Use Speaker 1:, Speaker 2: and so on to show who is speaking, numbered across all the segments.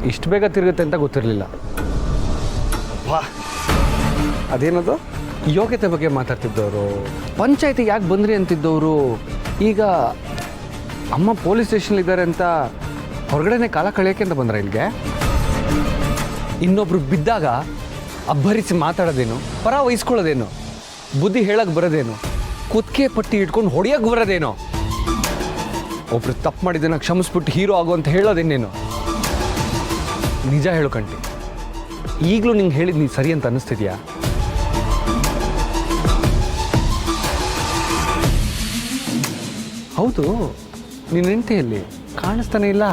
Speaker 1: ಇಷ್ಟು ಬೇಗ ತಿರುಗುತ್ತೆ ಅಂತ ಗೊತ್ತಿರಲಿಲ್ಲ.
Speaker 2: ವಾ, ಅದೇನದು?
Speaker 1: ಯೋಗ್ಯತೆ ಬಗ್ಗೆ ಮಾತಾಡ್ತಿದ್ದವರು, ಪಂಚಾಯತಿಗೆ ಯಾಕೆ ಬಂದ್ರಿ ಅಂತಿದ್ದವರು, ಈಗ ಅಮ್ಮ ಪೊಲೀಸ್ ಸ್ಟೇಷನ್ಲಿದ್ದಾರೆ ಅಂತ ಹೊರಗಡೆನೆ ಕಾಲ ಕಳೆಯೋಕೆ ಅಂತ ಬಂದ್ರ ಇಲ್ಲಿಗೆ? ಇನ್ನೊಬ್ರು ಬಿದ್ದಾಗ ಅಬ್ಬರಿಸಿ ಮಾತಾಡೋದೇನು, ಪರ ವಹಿಸ್ಕೊಳ್ಳೋದೇನು, ಬುದ್ಧಿ ಹೇಳಕ್ಕೆ ಬರೋದೇನು, ಕುತ್ತಿಗೆ ಪಟ್ಟಿ ಇಟ್ಕೊಂಡು ಹೊಡೆಯೋಕೆ ಬರೋದೇನೋ, ಒಬ್ರು ತಪ್ಪು ಮಾಡಿದ್ದನ್ನು ಕ್ಷಮಿಸ್ಬಿಟ್ಟು ಹೀರೋ ಆಗು ಅಂತ ಹೇಳೋದೇನೇನು? ನಿಜ ಹೇಳು ಕಂಟಿ, ಈಗಲೂ ನಿಂಗೆ ಹೇಳಿದ್ದು ನೀನು ಸರಿ ಅಂತ ಅನ್ನಿಸ್ತಿದ್ಯಾ? ಹೌದು, ನಿನ್ನ ಹೆಂಡತಿಯಲ್ಲಿ ಕಾಣಿಸ್ತಾನೆ ಇಲ್ಲ.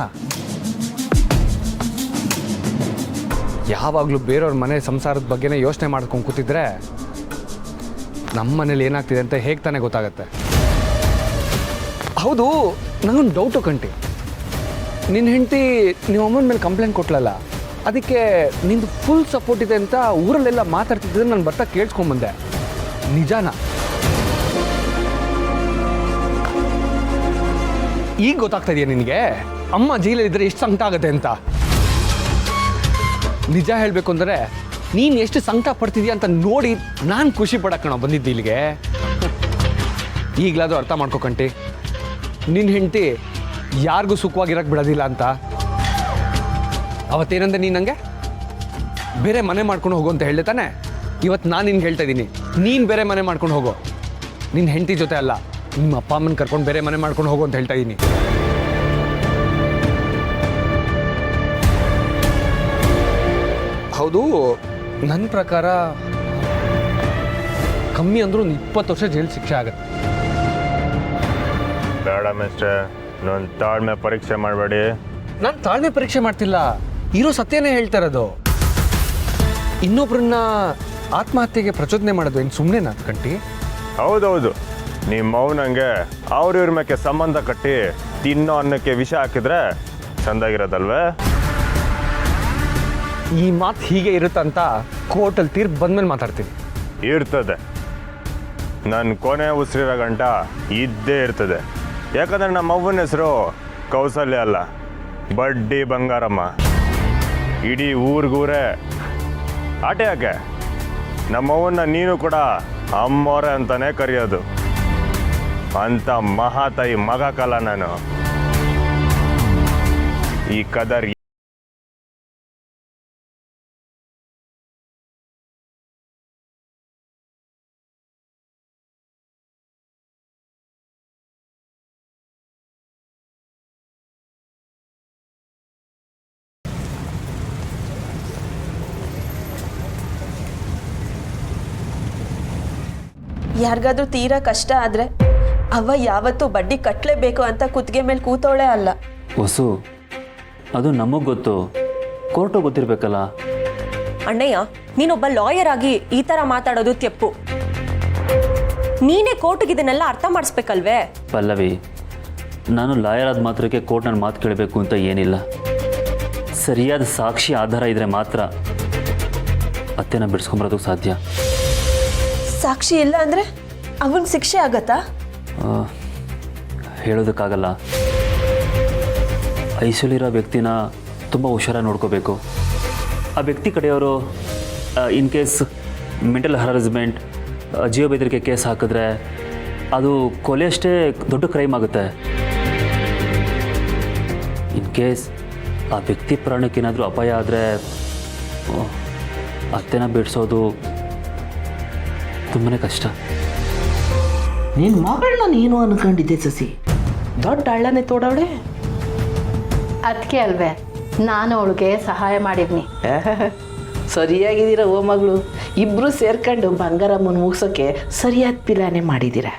Speaker 1: ಯಾವಾಗಲೂ ಬೇರೆಯವ್ರ ಮನೆ ಸಂಸಾರದ ಬಗ್ಗೆನೇ ಯೋಚನೆ ಮಾಡ್ಕೊಂಡು ಕೂತಿದ್ರೆ ನಮ್ಮ ಮನೇಲಿ ಏನಾಗ್ತಿದೆ ಅಂತ ಹೇಗೆ ತಾನೇ ಗೊತ್ತಾಗತ್ತೆ? ಹೌದು, ನನಗೊಂದು ಡೌಟು ಕಂಟಿ. ನಿನ್ನ ಹೆಂಡತಿ ನಿಮ್ಮ ಅಮ್ಮನ ಮೇಲೆ ಕಂಪ್ಲೇಂಟ್ ಕೊಟ್ಲಲ್ಲ, ಅದಕ್ಕೆ ನಿಂದು ಫುಲ್ ಸಪೋರ್ಟ್ ಇದೆ ಅಂತ ಊರಲ್ಲೆಲ್ಲ ಮಾತಾಡ್ತಿದ್ದರೆ ನಾನು ಬರ್ತಾ ಕೇಳಿಸ್ಕೊಂಬಂದೆ. ನಿಜಾನ? ಈಗ ಗೊತ್ತಾಗ್ತಾ ಇದೆಯಾ ನಿನಗೆ ಅಮ್ಮ ಜೈಲಲ್ಲಿದ್ದರೆ ಎಷ್ಟು ಸಂಕಟ ಆಗುತ್ತೆ ಅಂತ? ನಿಜ ಹೇಳಬೇಕು ಅಂದರೆ ನೀನು ಎಷ್ಟು ಸಂಕಟ ಪಡ್ತಿದ್ಯಾ ಅಂತ ನೋಡಿ ನಾನು ಖುಷಿ ಪಡೋಣ ಬಂದಿದ್ದೆ ಇಲ್ಲಿಗೆ. ಈಗಲಾದರೂ ಅರ್ಥ ಮಾಡ್ಕೊಕಂಟಿ, ನಿನ್ನ ಹೆಂಡತಿ ಯಾರಿಗೂ ಸುಖವಾಗಿರಕ್ಕೆ ಬಿಡೋದಿಲ್ಲ ಅಂತ. ಅವತ್ತೇನಂದ್ರೆ ನೀನು ನನಗೆ ಬೇರೆ ಮನೆ ಮಾಡ್ಕೊಂಡು ಹೋಗು ಅಂತ ಹೇಳಿದೆ ತಾನೆ? ಇವತ್ತು ನಾನು ನಿನ್ಗೆ ಹೇಳ್ತಾ ಇದ್ದೀನಿ, ನೀನು ಬೇರೆ ಮನೆ ಮಾಡ್ಕೊಂಡು ಹೋಗೋ. ನಿನ್ನ ಹೆಂಡತಿ ಜೊತೆ ಅಲ್ಲ, ನಿಮ್ಮ ಅಪ್ಪ ಅಮ್ಮನ ಕರ್ಕೊಂಡು ಬೇರೆ ಮನೆ ಮಾಡ್ಕೊಂಡು ಹೋಗು ಅಂತ ಹೇಳ್ತಾ ಇದ್ದೀನಿ. ಹೌದು, ನನ್ನ ಪ್ರಕಾರ ಕಮ್ಮಿ ಅಂದ್ರೂ 20 ವರ್ಷ ಜೈಲು ಶಿಕ್ಷೆ ಆಗುತ್ತೆ.
Speaker 2: ಬೇಡ ಮಿಸ್ಟರ್, ನನ್ನ ತಾಳ್ಮೆ ಪರೀಕ್ಷೆ ಮಾಡಬೇಡಿ.
Speaker 1: ನಾನು ತಾಳ್ಮೆ ಪರೀಕ್ಷೆ ಮಾಡ್ತಿಲ್ಲ, ಇರೋ ಸತ್ಯನೇ ಹೇಳ್ತಾ ಇರೋದು. ಇನ್ನೊಬ್ರನ್ನ ಆತ್ಮಹತ್ಯೆಗೆ ಪ್ರಚೋದನೆ ಮಾಡೋದು ಏನು ಸುಮ್ಮನೆ ನಾತ್ಕಂಟಿ?
Speaker 2: ಹೌದೌದು, ನಿಮ್ಮ ಮೌನಂಗೆ ಅವ್ರ ಮೇಲೆ ಸಂಬಂಧ ಕಟ್ಟಿ ತಿನ್ನೋ ಅನ್ನಕ್ಕೆ ವಿಷ ಹಾಕಿದ್ರೆ ಚೆಂದಾಗಿರೋದಲ್ವೇ?
Speaker 1: ಈ ಮಾತು ಹೀಗೆ ಇರುತ್ತಂತ ಕೋರ್ಟಲ್ಲಿ ತೀರ್ಪು ಬಂದ್ಮೇಲೆ ಮಾತಾಡ್ತೀನಿ.
Speaker 2: ಇರ್ತದೆ, ನನ್ನ ಕೊನೆ ಉಸಿರಿರೋ ಗಂಟ ಇದ್ದೇ ಇರ್ತದೆ. ಯಾಕಂದ್ರೆ ನಮ್ಮ ಅವ್ವನ ಹೆಸರು ಕೌಸಲ್ಯ ಅಲ್ಲ, ಬಡ್ಡಿ ಬಂಗಾರಮ್ಮ. ಇಡೀ ಊರಿಗೂರೇ ಆಟೆ ಯಾಕೆ ನಮ್ಮವ್ವನ್ನ ನೀನು ಕೂಡ ಅಮ್ಮೋರೆ ಅಂತಾನೆ ಕರೆಯೋದು. ಅಂತ ಮಹಾತಾಯಿ ಮಗ ಕಾಲ ನಾನು. ಈ ಕದರ್
Speaker 3: ಯಾರಿಗಾದ್ರೂ ತೀರಾ ಕಷ್ಟ ಆದರೆ ಅವ್ವ ಯಾವತ್ತೂ ಬಡ್ಡಿ ಕಟ್ಟಲೇಬೇಕು ಅಂತ ಕುತ್ತಿಗೆ ಮೇಲೆ ಕೂತವಳೆ ಅಲ್ಲ.
Speaker 4: ಹೊಸು, ಅದು ನಮಗೆ ಗೊತ್ತು, ಕೋರ್ಟು ಗೊತ್ತಿರಬೇಕಲ್ಲ.
Speaker 5: ಅಣ್ಣಯ್ಯ, ನೀನೊಬ್ಬ ಲಾಯರ್ ಆಗಿ ಈ ಥರ ಮಾತಾಡೋದು ತೆಪ್ಪು. ನೀನೇ ಕೋರ್ಟ್ಗೆ ಇದನ್ನೆಲ್ಲ ಅರ್ಥ ಮಾಡಿಸ್ಬೇಕಲ್ವೇ?
Speaker 4: ಪಲ್ಲವಿ, ನಾನು ಲಾಯರ್ ಆದ ಮಾತ್ರಕ್ಕೆ ಕೋರ್ಟ್ ನನ್ನ ಮಾತು ಕೇಳಬೇಕು ಅಂತ ಏನಿಲ್ಲ. ಸರಿಯಾದ ಸಾಕ್ಷಿ ಆಧಾರ ಇದ್ದರೆ ಮಾತ್ರ ಅತ್ತೆನ ಬಿಡಿಸ್ಕೊಂಬರೋದಕ್ಕೆ ಸಾಧ್ಯ.
Speaker 3: ಸಾಕ್ಷಿ ಇಲ್ಲ ಅಂದರೆ ಅವನಿಗೆ ಶಿಕ್ಷೆ ಆಗತ್ತಾ?
Speaker 4: ಹೇಳೋದಕ್ಕಾಗಲ್ಲ. ಐಸೋಲಿರೋ ವ್ಯಕ್ತಿನ ತುಂಬ ಹುಷಾರಾಗಿ ನೋಡ್ಕೋಬೇಕು. ಆ ವ್ಯಕ್ತಿ ಕಡೆಯವರು ಇನ್ ಕೇಸ್ ಮೆಂಟಲ್ ಹರಾಸ್ಮೆಂಟ್, ಜೀವ ಬೆದರಿಕೆ ಕೇಸ್ ಹಾಕಿದ್ರೆ ಅದು ಕೊಲೆ ಅಷ್ಟೇ ದೊಡ್ಡ ಕ್ರೈಮ್ ಆಗುತ್ತೆ. ಇನ್ ಕೇಸ್ ಆ ವ್ಯಕ್ತಿ ಪ್ರಾಣಕ್ಕೇನಾದರೂ ಅಪಾಯ ಆದರೆ ಅತ್ತೆನ ಬಿಡಿಸೋದು ತುಂಬಾ ಕಷ್ಟ.
Speaker 6: ನಿನ್ನ ಮಗಳನ್ನ ನೀನು ಅನ್ಕೊಂಡಿದ್ದೆ ಸಸಿ, ದೊಡ್ಡ ಹಳ್ಳನೆ ತೋಡವಳೆ.
Speaker 7: ಅದಕ್ಕೆ ಅಲ್ವೇ ನಾನು ಅವಳಿಗೆ ಸಹಾಯ ಮಾಡಿದ್ನಿ.
Speaker 6: ಸರಿಯಾಗಿದ್ದೀರ ಓ ಮಗಳು, ಇಬ್ರು ಸೇರ್ಕೊಂಡು ಬಂಗಾರಮ್ಮನ ಮುಗಿಸೋಕ್ಕೆ ಸರಿಯಾದ ಪಿಲಾನೆ ಮಾಡಿದ್ದೀರ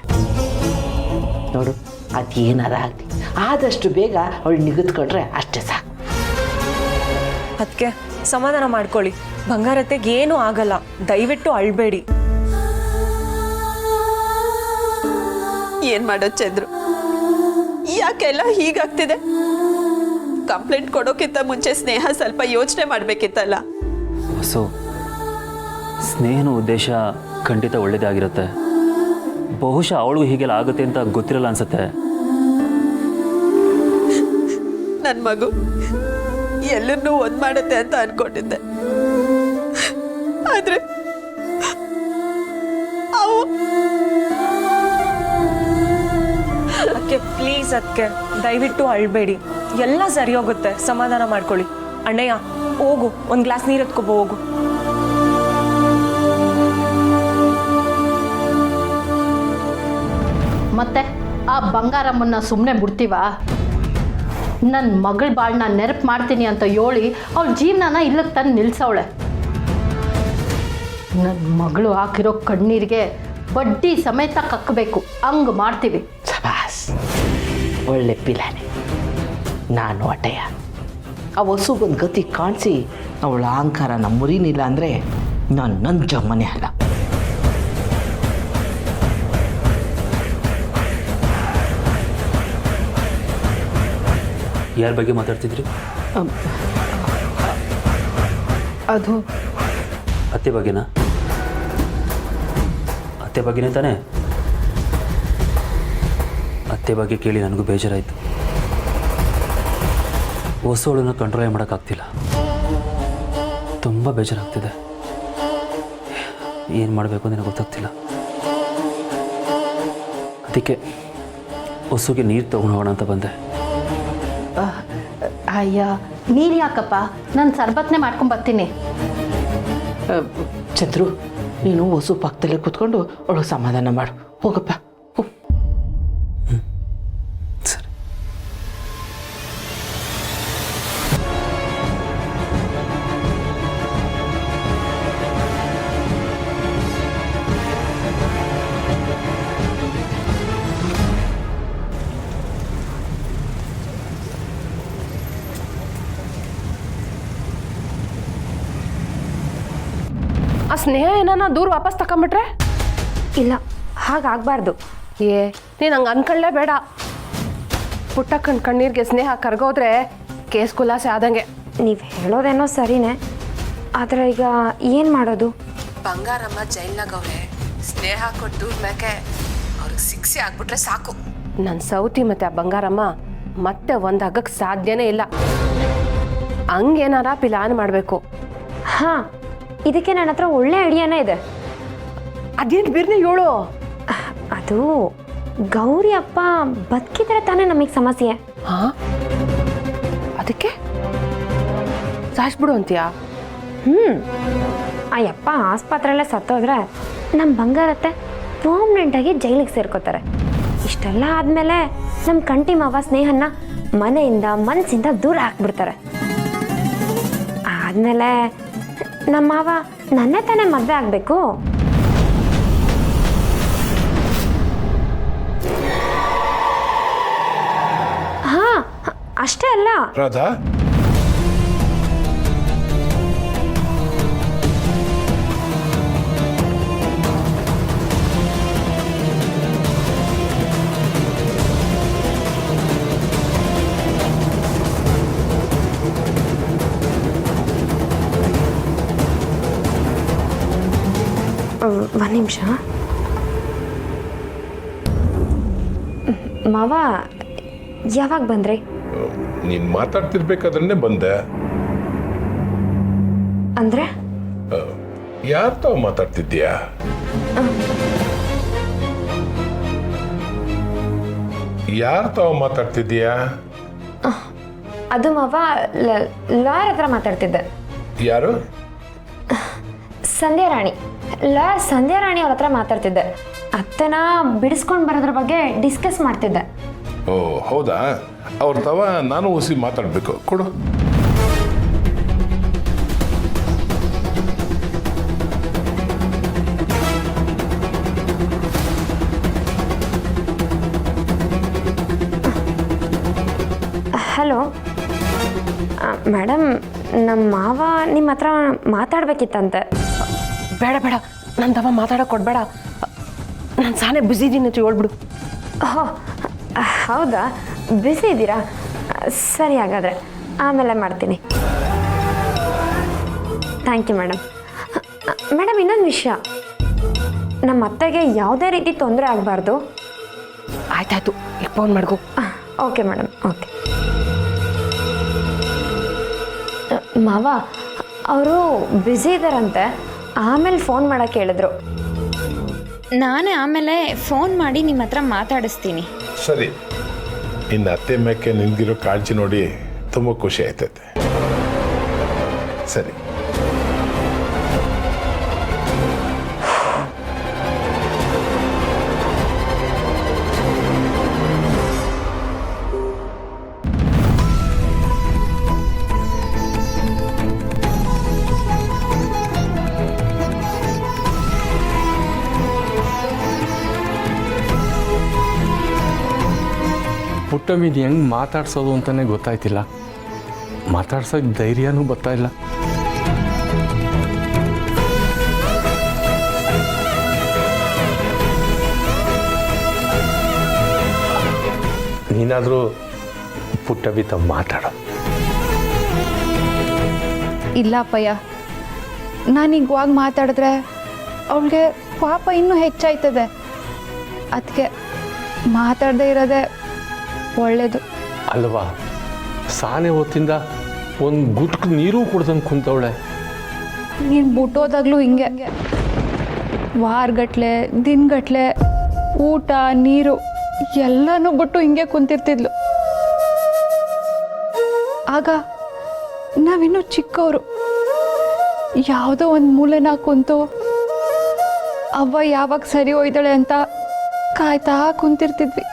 Speaker 6: ನೋಡು. ಅದೇನಾರ ಆಗಲಿ, ಆದಷ್ಟು ಬೇಗ ಅವಳು ನಿಗದ್ಕೊಂಡ್ರೆ ಅಷ್ಟೇ ಸಾಕು.
Speaker 5: ಅದಕ್ಕೆ ಸಮಾಧಾನ ಮಾಡ್ಕೊಳ್ಳಿ, ಬಂಗಾರತೆಗೆ ಏನೂ ಆಗಲ್ಲ, ದಯವಿಟ್ಟು ಅಳ್ಬೇಡಿ.
Speaker 3: ಏನು ಮಾಡೋದು ಚಂದ್ರು, ಯಾಕೆಲ್ಲ ಹೀಗಾಗ್ತಿದೆ? ಕಂಪ್ಲೇಂಟ್ ಕೊಡೋಕ್ಕಿಂತ ಮುಂಚೆ ಸ್ನೇಹ ಸ್ವಲ್ಪ ಯೋಚನೆ ಮಾಡಬೇಕಿತ್ತಲ್ಲ.
Speaker 4: ಸೊ ಸ್ನೇಹನ ಉದ್ದೇಶ ಖಂಡಿತ ಒಳ್ಳೆಯದಾಗಿರುತ್ತೆ. ಬಹುಶಃ ಅವಳಿಗೂ ಹೀಗೆಲ್ಲ ಆಗುತ್ತೆ ಅಂತ ಗೊತ್ತಿರಲ್ಲ ಅನ್ಸುತ್ತೆ.
Speaker 3: ನನ್ನ ಮಗು ಎಲ್ಲರನ್ನೂ ಒಂದ್ ಮಾಡುತ್ತೆ ಅಂತ ಅನ್ಕೊಂಡಿದ್ದೆ. ಆದ್ರೆ ಅವು
Speaker 5: ಅದಕ್ಕೆ ಪ್ಲೀಸ್ ಅದಕ್ಕೆ ದಯವಿಟ್ಟು ಅಳ್ಬೇಡಿ, ಎಲ್ಲ ಸರಿ ಹೋಗುತ್ತೆ, ಸಮಾಧಾನ ಮಾಡ್ಕೊಳ್ಳಿ. ಅಣ್ಣಯ್ಯ ಹೋಗು, ಒಂದು ಗ್ಲಾಸ್ ನೀರು ಎತ್ಕೊಬೋ ಹೋಗು.
Speaker 7: ಮತ್ತೆ ಆ ಬಂಗಾರಮ್ಮನ್ನ ಸುಮ್ಮನೆ ಬಿಡ್ತೀವ? ನನ್ನ ಮಗಳ ಬಾಳನ್ನ ನೆನಪು ಮಾಡ್ತೀನಿ ಅಂತ ಹೇಳಿ ಅವಳ ಜೀವನನ ಇಲ್ಲಕ್ಕೆ ತಂದು ನಿಲ್ಸವಳೆ. ನನ್ನ ಮಗಳು ಹಾಕಿರೋ ಕಣ್ಣೀರಿಗೆ ಬಡ್ಡಿ ಸಮೇತ ಕಕ್ಕಬೇಕು, ಹಂಗೆ ಮಾಡ್ತೀವಿ.
Speaker 6: ಸಬಾಸ್, ಒಳ್ಳೆ ಪಿಲಾನೆ. ನಾನು ಅಟಯ್ಯ ಆ ಹೊಸುಗೊಂದು ಗತಿ ಕಾಣಿಸಿ ಅವಳ ಅಹಂಕಾರನ ಮುರಿನಿಲ್ಲ ಅಂದರೆ ನನ್ನ ಜಮ್ಮನೆ ಅಲ್ಲ.
Speaker 4: ಯಾರ ಬಗ್ಗೆ ಮಾತಾಡ್ತಿದ್ರಿ?
Speaker 7: ಅದು
Speaker 4: ಅತ್ತೆ ಬಗ್ಗೆನಾ? ಅತ್ತೆ ಬಗ್ಗೆನೇ ತಾನೇ? ಅತ್ತೆ ಬಗ್ಗೆ ಕೇಳಿ ನನಗೂ ಬೇಜಾರಾಯಿತು. ಹೊಸೋಳನ್ನ ಕಂಟ್ರೋಲ್ ಮಾಡೋಕ್ಕಾಗ್ತಿಲ್ಲ, ತುಂಬ ಬೇಜಾರಾಗ್ತಿದೆ. ಏನು ಮಾಡಬೇಕು ಅಂತ ನನಗೆ ಗೊತ್ತಾಗ್ತಿಲ್ಲ. ಅದಕ್ಕೆ ಹೊಸುಗೆ ನೀರು ತೊಗೊಂಡು ಹೋಗೋಣ ಅಂತ ಬಂದೆ.
Speaker 7: ಅಯ್ಯ, ನೀರು ಯಾಕಪ್ಪ, ನಾನು ಸರ್ಬತ್ನೇ ಮಾಡ್ಕೊಂಬರ್ತೀನಿ.
Speaker 6: ಚಂದ್ರು, ನೀನು ಹೊಸು ಪಕ್ಕದಲ್ಲೇ ಕೂತ್ಕೊಂಡು ಅವಳು ಸಮಾಧಾನ ಮಾಡು. ಹೋಗಪ್ಪ.
Speaker 4: ಸರಿ.
Speaker 8: ಆ ಸ್ನೇಹ ಏನಾನ ದೂರ ವಾಪಸ್ ತಗೊಂಬಿಟ್ರೆ?
Speaker 9: ಇಲ್ಲ, ಹಾಗಾಗಬಾರ್ದು.
Speaker 8: ನೀನು ಹಂಗೆ ಅನ್ಕೊಳ್ಳೇ ಬೇಡ. ಪುಟ್ಟಕ್ಕನ ಕಣ್ಣೀರಿಗೆ ಸ್ನೇಹ ಕರ್ಗೋದ್ರೆ ಕೇಸ್ ಖುಲಾಸೆ ಆದಂಗೆ.
Speaker 9: ನೀವು ಹೇಳೋದೇನೋ ಸರಿನೇ, ಆದರೆ ಈಗ ಏನು ಮಾಡೋದು?
Speaker 8: ಬಂಗಾರಮ್ಮ ಜೈಲ್ನಾಗವ್ರೆ, ಸ್ನೇಹ ಕೊಟ್ಟು ದೂರ ಮೇಕೆ ಅವ್ರಿಗೆ ಶಿಕ್ಷೆ ಆಗ್ಬಿಟ್ರೆ ಸಾಕು. ನನ್ನ ಸೌತಿ ಮತ್ತೆ ಆ ಬಂಗಾರಮ್ಮ ಮತ್ತೆ ಒಂದು ಹಗ್ಗಕ್ಕೆ ಸಾಧ್ಯನೇ ಇಲ್ಲ. ಹಂಗೇನಾರ ಪ್ಲಾನ್ ಮಾಡಬೇಕು.
Speaker 9: ಹಾಂ, ಇದಕ್ಕೆ ನನ್ನ ಹತ್ರ ಒಳ್ಳೆ ಐಡಿಯಾನೇ ಇದೆ.
Speaker 8: ಅದೇನು ಬಿರ್ನಿ ಹೇಳು.
Speaker 9: ಅದು ಗೌರಿ ಅಪ್ಪ ಬದುಕಿದ್ರೆ ತಾನೇ ನಮಗೆ ಸಮಸ್ಯೆ.
Speaker 8: ಹಾಂ, ಅದಕ್ಕೆ ಸಾಯಿಸ್ಬಿಡು ಅಂತೀಯಾ?
Speaker 9: ಆ ಯಪ್ಪ ಆಸ್ಪತ್ರೆಯಲ್ಲೇ ಸತ್ತೋದ್ರೆ ನಮ್ಮ ಬಂಗಾರತ್ತೆ ಪರ್ಮನೆಂಟಾಗಿ ಜೈಲಿಗೆ ಸೇರ್ಕೋತಾರೆ. ಇಷ್ಟೆಲ್ಲ ಆದಮೇಲೆ ನಮ್ಮ ಕಂಟಿ ಮಾವ ಸ್ನೇಹನ ಮನೆಯಿಂದ ಮನಸ್ಸಿಂದ ದೂರ ಹಾಕ್ಬಿಡ್ತಾರೆ. ಆದಮೇಲೆ ನಮ್ಮ ಮಾವ ನನ್ನೇ ತಾನೇ ಮದುವೆ ಆಗಬೇಕು. ಹಾಂ, ಅಷ್ಟೇ ಅಲ್ಲ
Speaker 10: ರಾಧಾ,
Speaker 9: ಒಂದು ನಿಮಿಷ ಮಾವ, ಯಾವಾಗ ಬಂದ್ರಿ?
Speaker 10: ನೀನು ಮಾತಾಡ್ತಿರ್ಬೇಕಾದ್ರೆ ಬಂದೆ.
Speaker 9: ಅಂದ್ರೆ
Speaker 10: ಯಾರು ತಾವು ಮಾತಾಡ್ತಿದ್ದೀಯಾ? ಯಾರು ತಾವು ಮಾತಾಡ್ತಿದ್ದೀಯಾ?
Speaker 9: ಅದು ಮಾವ, ಲಾಯರ್ ಹತ್ರ ಮಾತಾಡ್ತಿದ್ದೆ.
Speaker 10: ಯಾರು?
Speaker 9: ಸಂಧ್ಯಾ ರಾಣಿ, ಲಾಯರ್ ಸಂಧ್ಯಾ ರಾಣಿ ಅವ್ರ ಹತ್ರ ಮಾತಾಡ್ತಿದ್ದೆ. ಅತ್ತೆನ ಬಿಡಿಸ್ಕೊಂಡು ಬರೋದ್ರ ಬಗ್ಗೆ ಡಿಸ್ಕಸ್ ಮಾಡ್ತಿದ್ದೆ.
Speaker 10: ಓ ಹೌದಾ? ಅವ್ರ ತವ ನಾನು ಹೊಸಿ ಮಾತಾಡಬೇಕು. ಕೊಡು.
Speaker 9: ಹಲೋ ಮೇಡಮ್, ನಮ್ಮ ಮಾವ ನಿಮ್ಮ ಹತ್ರ ಮಾತಾಡ್ಬೇಕಿತ್ತಂತೆ.
Speaker 8: ಬೇಡ ಬೇಡ, ನನ್ನ ತವ ಮಾತಾಡೋಕೆ ಕೊಡಬೇಡ. ನಾನು ಸಾನೇ ಬ್ಯುಸಿ ಇದ್ದೀನಿ ಅಂತ ಹೇಳ್ಬಿಡು.
Speaker 9: ಓಹೋ, ಹೌದಾ? ಬ್ಯುಸಿ ಇದ್ದೀರಾ? ಸರಿ, ಹಾಗಾದರೆ ಆಮೇಲೆ ಮಾಡ್ತೀನಿ. Thank you madam. ಮೇಡಮ್, ಇನ್ನೊಂದು ವಿಷಯ, ನಮ್ಮ ಅತ್ತೆಗೆ ಯಾವುದೇ ರೀತಿ ತೊಂದರೆ ಆಗಬಾರ್ದು.
Speaker 8: ಆಯ್ತಾಯ್ತು, ಈಗ ಫೋನ್ ಮಾಡ್ಕೊ.
Speaker 9: Okay madam, okay. ಮಾವ ಅವರು ಬ್ಯುಸಿ ಇದ್ದಾರಂತೆ, ಆಮೇಲೆ ಫೋನ್ ಮಾಡೋಕ್ಕೆ ಹೇಳಿದ್ರು. ನಾನೇ ಆಮೇಲೆ ಫೋನ್ ಮಾಡಿ ನಿಮ್ಮ ಹತ್ರ ಮಾತಾಡಿಸ್ತೀನಿ.
Speaker 10: ಸರಿ, ಇನ್ನು ಅತ್ತೆ ಮೇಕೆ ನಿನ್ಗಿರೋ ಕಾಳಜಿ ನೋಡಿ ತುಂಬ ಖುಷಿ ಆಯ್ತೈತೆ. ಸರಿ.
Speaker 11: ಪುಟ್ಟಮ್ಮಿನ ಹೆಂಗೆ ಮಾತಾಡ್ಸೋದು ಅಂತಲೇ ಗೊತ್ತಾಯ್ತಿಲ್ಲ. ಮಾತಾಡ್ಸೋಕ್ಕೆ ಧೈರ್ಯನೂ ಬರ್ತಾ ಇಲ್ಲ. ನೀನಾದರೂ ಪುಟ್ಟಮ್ಮಿ ತ ಮಾತಾಡೋ.
Speaker 12: ಇಲ್ಲ ಅಪ್ಪಯ್ಯ, ನಾನೀಗ ಇವಾಗ ಮಾತಾಡಿದ್ರೆ ಅವಳಿಗೆ ಪಾಪ ಇನ್ನೂ ಹೆಚ್ಚಾಯ್ತದೆ. ಅದಕ್ಕೆ ಮಾತಾಡದೇ ಇರೋದೇ ಒಳ್ಳೇದು
Speaker 11: ಅಲ್ವಾ? ಸಾನೆ ಹೊತ್ತಿಂದ ಒಂದು ಗುಟ್ಕು ನೀರು ಕುಡ್ದಂಗೆ ಕುಂತವಳೆ.
Speaker 12: ನೀನು ಬಿಟ್ಟೋದಾಗ್ಲೂ ಹಿಂಗೆ ವಾರಗಟ್ಲೆ ದಿನಗಟ್ಲೆ ಊಟ ನೀರು ಎಲ್ಲನೂ ಬಿಟ್ಟು ಹಿಂಗೆ ಕುಂತಿರ್ತಿದ್ಲು. ಆಗ ನಾವಿನ್ನೂ ಚಿಕ್ಕವರು, ಯಾವುದೋ ಒಂದು ಮೂಲೆನ ಕುಂತು ಅವ್ವ ಯಾವಾಗ ಸರಿ ಹೋಯ್ದಾಳೆ ಅಂತ ಕಾಯ್ತಾ ಕುಂತಿರ್ತಿದ್ವಿ.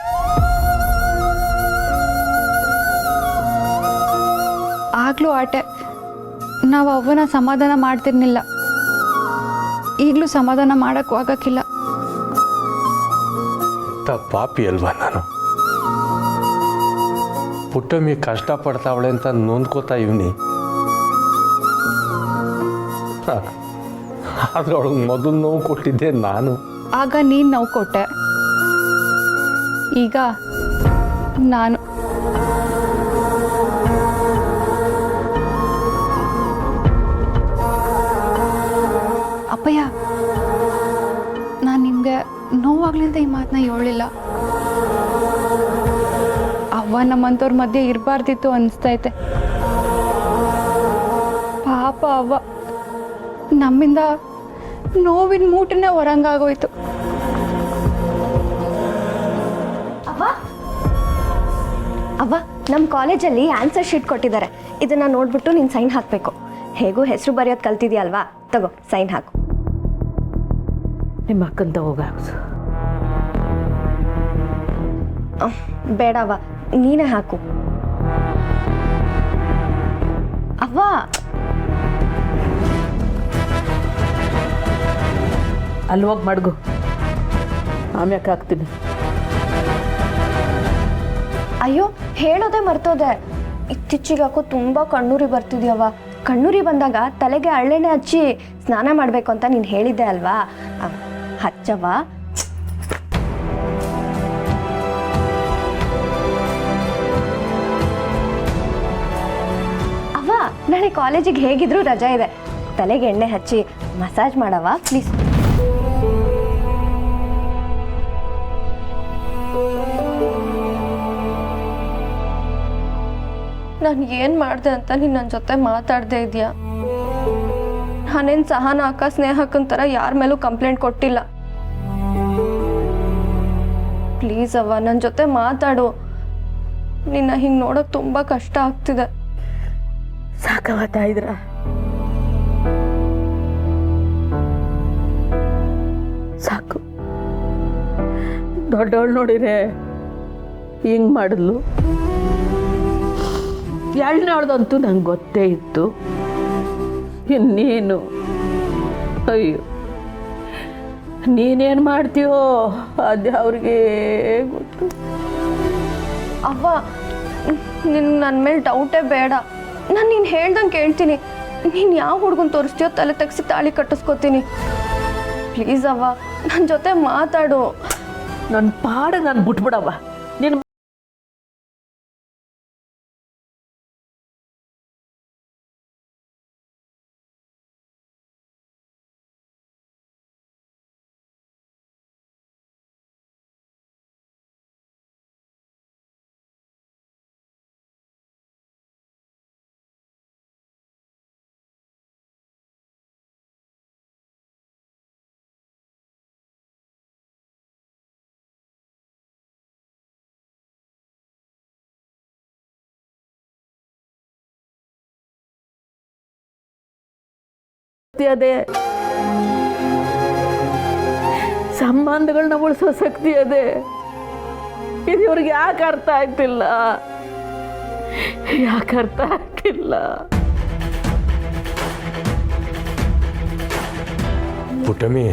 Speaker 12: ಆಗಲೂ ಆಟೆ, ನಾವು ಅವ್ವನ ಸಮಾಧಾನ ಮಾಡ್ತಿರ್ಲಿಲ್ಲ. ಈಗಲೂ ಸಮಾಧಾನ ಮಾಡೋಕ್ಕೂ ಆಗಕ್ಕಿಲ್ಲ.
Speaker 11: ಪಾಪಿ ಅಲ್ವಾ ನಾನು? ಪುಟ್ಟಮ್ಮಿ ಕಷ್ಟಪಡ್ತಾವಳೆ ಅಂತ ನೊಂದ್ಕೋತಾ ಇವ್ನಿ. ಆದ್ರೆ ಅವಳಿಗೆ ಮೊದಲು ನೋವು ಕೊಟ್ಟಿದ್ದೆ ನಾನು.
Speaker 12: ಆಗ ನೀನು ನೋವು ಕೊಟ್ಟೆ, ಈಗ ನಾನು. ಅಪ್ಪಯ್ಯ, ನಾನು ನಿಮಗೆ ನೋವಾಗ್ಲಿಂದ ಈ ಮಾತನ್ನ ಹೇಳಿಲ್ಲ. ಅವ್ವ ನಮ್ಮಂಥವ್ರ ಮಧ್ಯೆ ಇರಬಾರ್ದಿತ್ತು ಅನಿಸ್ತೈತೆ. ಪಾಪ ಅವ್ವ ನಮ್ಮಿಂದ ನೋವಿನ ಮೂಟನೇ ಹೊರಂಗಾಗೋಯ್ತು.
Speaker 9: ಅವ್ವ, ನಮ್ಮ ಕಾಲೇಜಲ್ಲಿ ಆನ್ಸರ್ ಶೀಟ್ ಕೊಟ್ಟಿದ್ದಾರೆ. ಇದನ್ನು ನೋಡ್ಬಿಟ್ಟು ನೀನು ಸೈನ್ ಹಾಕಬೇಕು. ಹೇಗೂ ಹೆಸರು ಬರೆಯೋದು ಕಲ್ತಿದ್ಯಲ್ವಾ, ತಗೋ ಸೈನ್ ಹಾಕು.
Speaker 6: ನಿಮ್ಮ ಅಕ್ಕಂತ ಹೋಗ.
Speaker 9: ಬೇಡವ್ವ, ನೀನೇ ಹಾಕು. ಅವ್ವ,
Speaker 6: ಅಲ್ಲಿ ಹೋಗಿ ಮಡ್ಗು, ಆಮ್ಯಾಕೆ ಹಾಕ್ತೀನಿ.
Speaker 9: ಅಯ್ಯೋ, ಹೇಳೋದೇ ಮರ್ತೋದೆ. ಇತ್ತೀಚೆಗೆ ಯಾಕೋ ತುಂಬ ಕಣ್ಣೂರಿ ಬರ್ತಿದ್ಯವ್ವ. ಕಣ್ಣೂರಿ ಬಂದಾಗ ತಲೆಗೆ ಹಳ್ಳೆಣ್ಣೆ ಹಚ್ಚಿ ಸ್ನಾನ ಮಾಡಬೇಕು ಅಂತ ನೀನು ಹೇಳಿದ್ದೆ ಅಲ್ವಾ? ಹಚ್ಚವ್ವ. ಅವ್ವ, ನಾಳೆ ಕಾಲೇಜಿಗೆ ಹೇಗಿದ್ರು ರಜಾ ಇದೆ. ತಲೆಗೆ ಎಣ್ಣೆ ಹಚ್ಚಿ ಮಸಾಜ್ ಮಾಡವ್ವ ಪ್ಲೀಸ್. ನಾನು ಏನು ಮಾಡಿದೆ ಅಂತ ನೀನು ನನ್ನ ಜೊತೆ ಮಾತಾಡದೇ ಇದೆಯಾ? ನಾನೇನು ಸಹನ ಅಕ್ಕ ಸ್ನೇಹಕ್ಕನ ಥರ ಯಾರ ಮೇಲೂ ಕಂಪ್ಲೇಂಟ್ ಕೊಟ್ಟಿಲ್ಲ. ಪ್ಲೀಸ್ ಅವ್ವ, ನನ್ನ ಜೊತೆ ಮಾತಾಡು. ನಿನ್ನ ಹಿಂಗೆ ನೋಡೋಕೆ ತುಂಬ ಕಷ್ಟ ಆಗ್ತಿದೆ.
Speaker 6: ಸಾಕವತ್ತಾ ಇದ್ರ? ಸಾಕು. ದೊಡ್ಡವಳು ನೋಡಿರೆ ಹಿಂಗೆ ಮಾಡಿದ್ಲು. ಎರಡನೇಳ್ದಂತೂ ನಂಗೆ ಗೊತ್ತೇ ಇತ್ತು. ಇನ್ನೇನು, ಅಯ್ಯೋ, ನೀನೇನು ಮಾಡ್ತೀಯೋ ಅದೇ ಅವ್ರಿಗೆ ಗೊತ್ತು.
Speaker 9: ಅವ್ವ, ನಿನ್ ನನ್ನ ಮೇಲೆ ಡೌಟೇ ಬೇಡ. ನಾನು ನೀನು ಹೇಳ್ದಂಗೆ ಕೇಳ್ತೀನಿ. ನೀನು ಯಾವ ಹುಡುಗನ ತೋರಿಸ್ತೀಯೋ ತಲೆ ತೆಗ್ಸಿ ತಾಳಿ ಕಟ್ಟಿಸ್ಕೊತೀನಿ. ಪ್ಲೀಸ್ ಅವ್ವ, ನನ್ನ ಜೊತೆ ಮಾತಾಡು.
Speaker 6: ನನ್ನ ಪಾಡ ನಾನು ಬಿಟ್ಬಿಡವ್ವ. ನಿನ್ನ ಶಕ್ತಿ ಅದೇ, ಸಂಬಂಧಗಳನ್ನ ಉಳಿಸೋ ಶಕ್ತಿ ಅದೇ. ಇದು ಇವ್ರಿಗೆ ಯಾಕೆ ಅರ್ಥ ಆಗ್ತಿಲ್ಲ, ಯಾಕೆ ಅರ್ಥ ಆಗ್ತಿಲ್ಲ?
Speaker 11: ಪುಟ್ಟಮ್ಮಿ,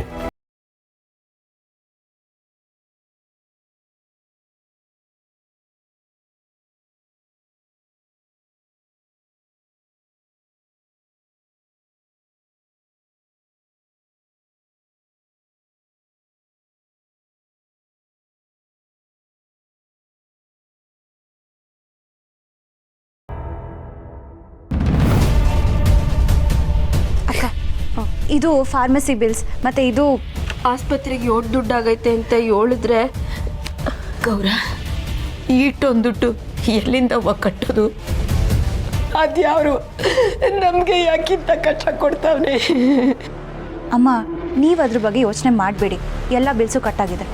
Speaker 9: ಇದು ಫಾರ್ಮಸಿ ಬಿಲ್ಸ್, ಮತ್ತು ಇದು
Speaker 5: ಆಸ್ಪತ್ರೆಗೆ ಎಷ್ಟು ದುಡ್ಡಾಗೈತೆ ಅಂತ ಹೇಳಿದ್ರೆ ಗೌರ, ಇಷ್ಟೊಂದು ದುಡ್ಡು ಎಲ್ಲಿಂದ ಕಟ್ಟೋದು? ಅದ್ಯಾರು ನಮಗೆ ಯಾಕಿಂತ ಕಷ್ಟ ಕೊಡ್ತಾವನೆ?
Speaker 9: ಅಮ್ಮ, ನೀವು ಅದ್ರ ಬಗ್ಗೆ ಯೋಚನೆ ಮಾಡಬೇಡಿ, ಎಲ್ಲ ಬಿಲ್ಸು ಕಟ್ಟಾಗಿದೆ.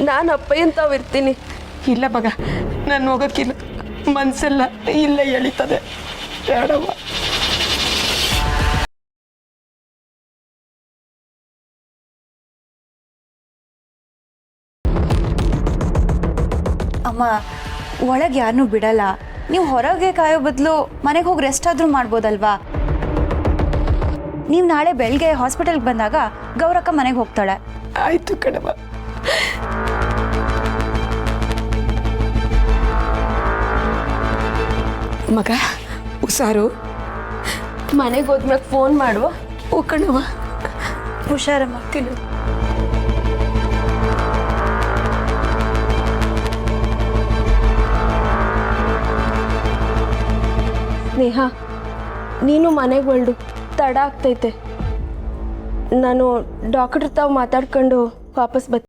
Speaker 5: ನಾನು ಅಪ್ಪಯ್ಯನ್ ತಾವಿರ್ತೀನಿ. ಇಲ್ಲ ಮಗ, ನಾನು ಹೋಗೋಕ್ಕಿಲ್ಲ, ಮನಸ್ಸೆಲ್ಲ ಇಲ್ಲೇ ಎಳಿತದೆ, ಬೇಡವ್ವ.
Speaker 9: ಅಮ್ಮ, ಒಳಗೆ ಯಾರನ್ನೂ ಬಿಡಲ್ಲ. ನೀವು ಹೊರಗೆ ಕಾಯೋ ಬದಲು ಮನೆಗೆ ಹೋಗಿ ರೆಸ್ಟ್ ಆದರೂ ಮಾಡ್ಬೋದಲ್ವಾ? ನೀವು ನಾಳೆ ಬೆಳಗ್ಗೆ ಹಾಸ್ಪಿಟಲ್ಗೆ ಬಂದಾಗ ಗೌರಕ್ಕ ಮನೆಗೆ ಹೋಗ್ತಾಳೆ.
Speaker 5: ಆಯ್ತು ಕಣವ. ಮಗ ಹುಷಾರು, ಮನೆಗೆ ಹೋದ್ಮ್ಯಾಗ ಫೋನ್ ಮಾಡುವ. ಓ ಕಣವ,
Speaker 9: ಹುಷಾರಮ್ಮ.
Speaker 5: ಸ್ನೇಹ, ನೀನು ಮನೆಗೆ ಹೊರಡು, ತಡ ಆಗ್ತೈತೆ. ನಾನು ಡಾಕ್ಟ್ರ್ ತಾವು ಮಾತಾಡ್ಕೊಂಡು ವಾಪಸ್ ಬರ್ತೀನಿ.